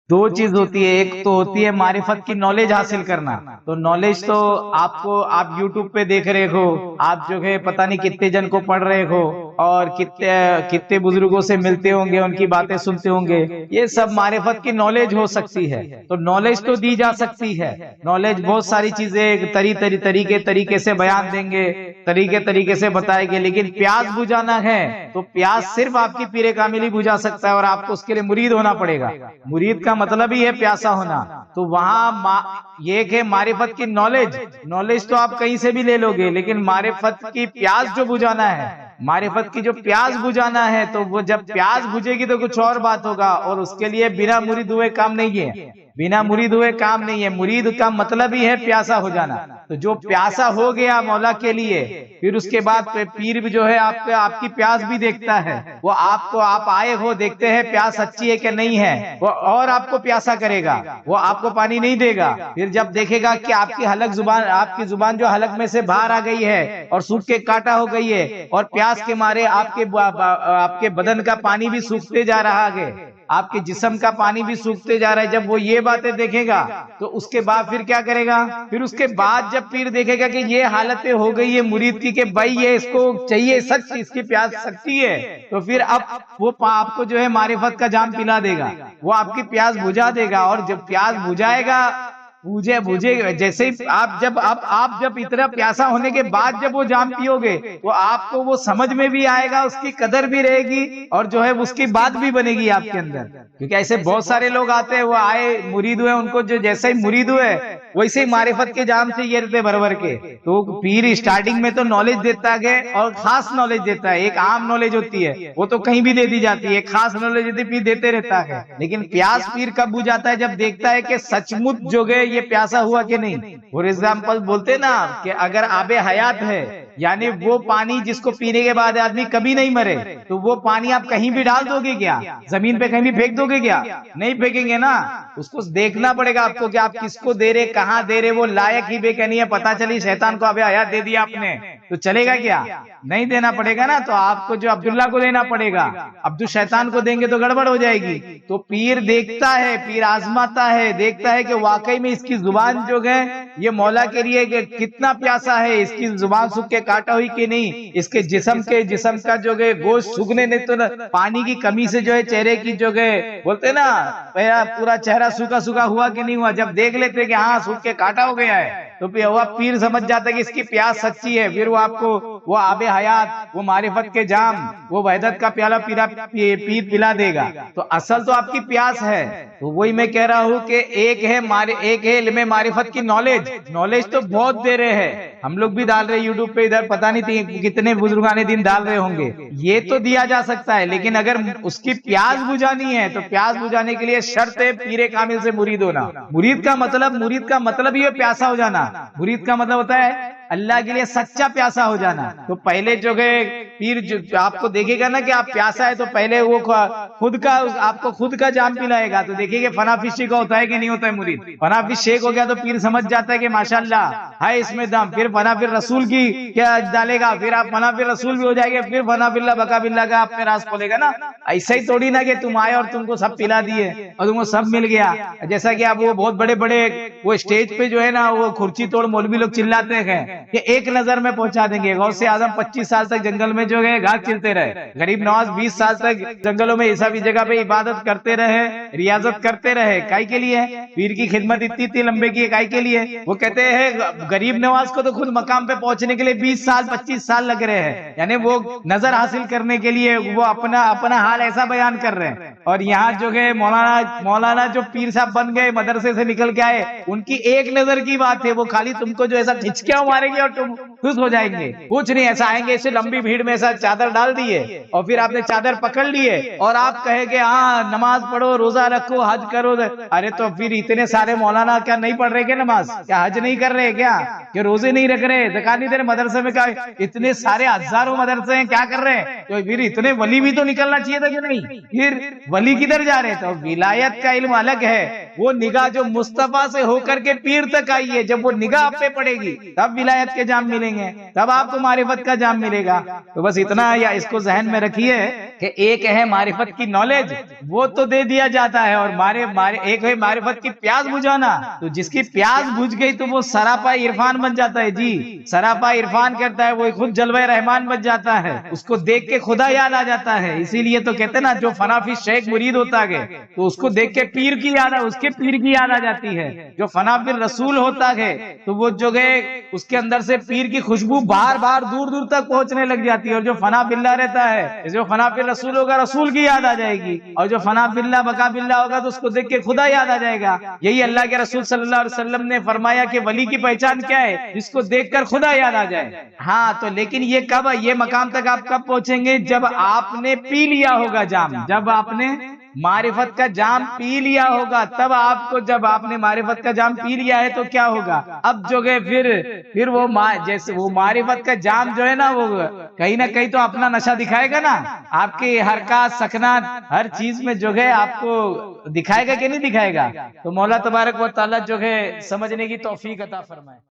دو چیز ہوتی ہے، ایک تو ہوتی ہے معرفت کی نالج حاصل کرنا. تو نالج تو آپ یوٹیوب پہ دیکھ رہے ہو، آپ جو ہے پتہ نہیں کتنے جن کو پڑھ رہے ہو، اور کتنے بزرگوں سے ملتے ہوں گے، ان کی باتیں سنتے ہوں گے. یہ سب معرفت کی نالج ہو سکتی ہے. تو نالج تو دی جا سکتی ہے. نالج بہت ساری چیزیں طریقے سے بیان دیں گے، طریقے سے بتائیں گے. لیکن پیاس بجھانا ہے تو پیاس صرف آپ کی پیر کامل ہی بجھا سکتا ہے، اور آپ کو اس کے لیے مرید ہونا پڑے گا. مرید کا مطلب ہی ہے پیاسا ہونا. تو وہاں یہ کہ معرفت کی نالج تو آپ کہیں سے بھی لے لو گے، لیکن معرفت کی پیاس جو بجھانا ہے، معرفت کی جو پیاس بجھانا ہے، تو وہ جب پیاس بجھے گی تو کچھ اور بات ہوگا. اور اس کے لیے بنا مرید ہوئے کام نہیں ہے، بنا مرید ہوئے کام نہیں ہے. مرید کا مطلب ہی ہے پیاسا ہو جانا. تو جو پیاسا ہو گیا مولا کے لیے، پھر اس کے بعد پیر جو ہے آپ کی پیاس بھی دیکھتا ہے. وہ آپ آئے ہو، دیکھتے ہیں پیاس سچی ہے کہ نہیں ہے، وہ اور آپ کو پیاسا کرے گا. وہ آپ کو پانی نہیں دے گا. پھر جب دیکھے گا کہ آپ کی زبان جو حلق میں سے باہر آ گئی ہے اور سوکھ کے کاٹا ہو گئی ہے، اور پیاس کے مارے آپ کے بدن کا پانی بھی سوکھتے جا رہا ہے، آپ کے جسم کا پانی بھی سوکھتے جا رہا ہے. جب وہ یہ باتیں دیکھے گا تو اس کے بعد پھر کیا کرے گا؟ پھر اس کے بعد جب پیر دیکھے گا کہ یہ حالتیں ہو گئی ہے مرید کی کہ بھائی یہ اس کو چاہیے سچ، اس کی پیاس سچی ہے، تو پھر اب وہ آپ کو جو ہے معرفت کا جام پلا دے گا. وہ آپ کی پیاس بجھا دے گا. اور جب پیاس بجھائے گا، بوجھے جیسے ہی آپ جب اتنا پیاسا ہونے کے بعد جب وہ جام پیو گے، تو آپ کو وہ سمجھ میں بھی آئے گا، اس کی قدر بھی رہے گی، اور جو ہے اس کی بات بھی بنے گی آپ کے اندر. کیونکہ ایسے بہت سارے لوگ آتے ہیں، وہ آئے مرید ہوئے، ان کو جو جیسے ہی مرید ہوئے ویسے ہی معرفت کے جام سے یہ رہتے بھر کے. تو پیر اسٹارٹنگ میں تو نالج دیتا ہے، اور خاص نالج دیتا ہے. ایک عام نالج ہوتی ہے، وہ تو کہیں بھی دے دی جاتی ہے. ایک خاص نالج ہوتی ہے، پیر دیتے رہتا ہے. لیکن پیاس پیر کب بجھاتا ہے؟ جب دیکھتا ہے کہ سچ مچ جو گئے یہ پیاسا ہوا کہ نہیں. فور ایگزامپل بولتے نا کہ اگر آب حیات ہے، یعنی وہ پانی جس کو پینے کے بعد آدمی کبھی نہیں مرے، تو وہ پانی آپ کہیں بھی ڈال دو گے کیا؟ زمین پہ کہیں بھی پھینک دو گے کیا؟ نہیں پھینکیں گے نا. اس کو دیکھنا پڑے گا آپ کو کہ آپ کس کو دے رہے، کہاں دے رہے. وہ لائق ہی بے کہ نہیں ہے، پتا چلی شیطان کو آب حیات دے دیا آپ نے، تو چلے گا کیا؟ نہیں دینا پڑے گا نا. تو آپ کو جو عبداللہ کو دینا پڑے گا. عبد الشیطان کو دیں گے تو گڑبڑ ہو جائے گی. تو پیر دیکھتا ہے، پیر آزماتا ہے، دیکھتا ہے کہ واقعی میں اس کی زبان جو ہے یہ مولا کے لیے کتنا پیاسا ہے، اس کی زبان سوکھ کے کاٹا ہوئی کہ نہیں، اس کے جسم کا جو ہے گوشت سوکھنے نہیں تو پانی کی کمی سے جو ہے چہرے کی جو ہے بولتے نا پورا چہرہ سوکھا سوکھا ہوا کہ نہیں ہوا. جب دیکھ لیتے کہ ہاں سوکھ کے کاٹا ہو گیا ہے، تو پیر سمجھ جاتا ہے کہ اس کی پیاس سچی ہے. پھر وہ آپ کو وہ آب حیات، وہ معرفت کے جام، وہ وحدت کا پیالہ پیر پلا دے گا. تو اصل تو آپ کی پیاس ہے. تو وہی میں کہہ رہا ہوں کہ ایک ہے علم معرفت کی نالج تو بہت دے رہے ہیں. ہم لوگ بھی ڈال رہے یوٹیوب پہ، ادھر پتہ نہیں کتنے بزرگان دین ڈال رہے ہوں گے. یہ تو دیا جا سکتا ہے، لیکن اگر اس کی پیاس بجھانی ہے تو پیاس بجھانے کے لیے شرط ہے پیر کامل سے مرید ہونا. مرید کا مطلب یہ پیاسا ہو جانا. مرید کا مطلب ہوتا ہے اللہ کے لیے سچا پیاسا ہو جانا. تو پہلے جو ہے پیر جو آپ کو دیکھے گا نا کہ آپ پیاسا ہے، تو پہلے وہ آپ کو خود کا جام پلائے گا. تو دیکھیے کہ فنا فشی کا ہوتا ہے کہ نہیں ہوتا ہے مرید. فنا فش شیک ہو گیا تو پیر سمجھ جاتا ہے کہ ماشاءاللہ ہے اس میں دم. پھر فنا فر رسول کی کیا ڈالے گا، پھر آپ فنا فر رسول بھی ہو جائے گا. پھر فنا باللہ بقا باللہ کا آپ میں راز کھولے گا نا. ایسا ہی تھوڑی نا کہ تم آئے اور تم کو سب پلا دیے اور تم کو سب مل گیا. جیسا کہ آپ وہ بہت بڑے وہ اسٹیج پہ جو ہے نا وہ کرسی توڑ مولوی لوگ چلاتے ہیں کہ ایک نظر میں پہنچا دیں گے. غوث اعظم 25 سال تک جنگل میں جو ہے گھاٹ چلتے رہے. غریب نواز 20 سال تک جنگلوں میں ایسا بھی جگہ پہ عبادت کرتے رہے، ریاضت کرتے رہے. کائی کے لیے پیر کی خدمت اتنی لمبے کی ہے، کائی کے لیے. وہ کہتے ہیں غریب نواز کو تو خود مقام پہ پہنچنے کے لیے 20 سال 25 سال لگ رہے ہیں. یعنی وہ نظر حاصل کرنے کے لیے وہ اپنا حال ایسا بیان کر رہے ہیں. اور یہاں جو ہے مولانا جو پیر صاحب بن گئے، مدرسے سے نکل کے آئے، ان کی ایک نظر کی بات ہے. وہ خالی تم کو جو ایسا کھچکیاں ماریں گے اور تم خوش ہو جائیں گے. کچھ نہیں، ایسا آئیں گے ایسے لمبی بھیڑ میں ایسا چادر ڈال دیے اور پھر آپ نے چادر پکڑ لیے اور آپ کہے کہ ہاں نماز پڑھو، روزہ رکھو، حج کرو. ارے تو پھر اتنے سارے مولانا کیا نہیں پڑھ رہے کیا نماز؟ کیا حج نہیں کر رہے کیا؟ کہ روزے نہیں رکھ رہے؟ زکات نہیں دے رہے؟ مدرسے میں اتنے سارے ہزاروں مدرسے ہیں، کیا کر رہے ہیں؟ تو پھر اتنے ولی بھی تو نکلنا چاہیے تھا کہ نہیں؟ پھر ولی کدھر جا رہے؟ تو ولایت کا علم الگ ہے. وہ نگاہ جو مصطفیٰ سے ہو کر کے پیر تک آئی ہے، جب وہ نگاہ آپ پہ پڑے گی تب ولایت کے جام ملیں گے، تب آپ کو معرفت کا جام ملے گا. تو بس اتنا یا اس کو ذہن میں رکھیے کہ ایک ہے معرفت کی نالج، وہ تو دے دیا جاتا ہے، اور ایک ہے معرفت کی پیاس بجھانا، تو جس کی پیاس بجھ گئی تو وہ سراپا عرفان بن جاتا ہے جی، سراپا عرفان کرتا ہے، وہ خود جلوہ رحمان بن جاتا ہے، اس کو دیکھ کے خدا یاد آ جاتا ہے۔ اسی لیے تو کہتے ہیں نا، جو فنا فی شیخ مرید ہوتا ہے تو اس کو دیکھ کے پیر کی یاد اس کے پیر کی یاد آ جاتی ہے، جو فنا فی رسول ہوتا ہے تو وہ جو ہے اس کے اندر سے پیر کی خوشبو بار بار دور دور تک پہنچنے لگ جاتی ہے، اور جو فنا باللہ رہتا ہے، جو فنا فی رسول ہوگا رسول کی یاد آ جائے گی، اور جو فنا باللہ بقا باللہ ہوگا تو اس کو دیکھ کے خدا یاد آ جائے گا۔ یہی اللہ کے رسول صلی اللہ علیہ وسلم نے فرمایا کہ ولی کی پہچان کیا ہے؟ جس کو دیکھ کر خدا یاد آ جائے۔ ہاں تو لیکن یہ کب، یہ مقام تک آپ کب پہنچیں گے؟ جب آپ نے پی لیا ہوگا جام، جب آپ نے معرفت کا جام پی لیا ہوگا، تب آپ کو، جب آپ نے معرفت کا جام پی لیا ہے تو کیا ہوگا؟ اب جو ہے پھر وہ جیسے وہ معرفت کا جام جو ہے نا، وہ کہیں نہ کہیں تو اپنا نشہ دکھائے گا نا، آپ کی حرکات سکنات ہر چیز میں جو ہے آپ کو دکھائے گا کہ نہیں دکھائے گا؟ تو مولا تبارک و تعالیٰ جو ہے سمجھنے کی توفیق عطا فرمائے۔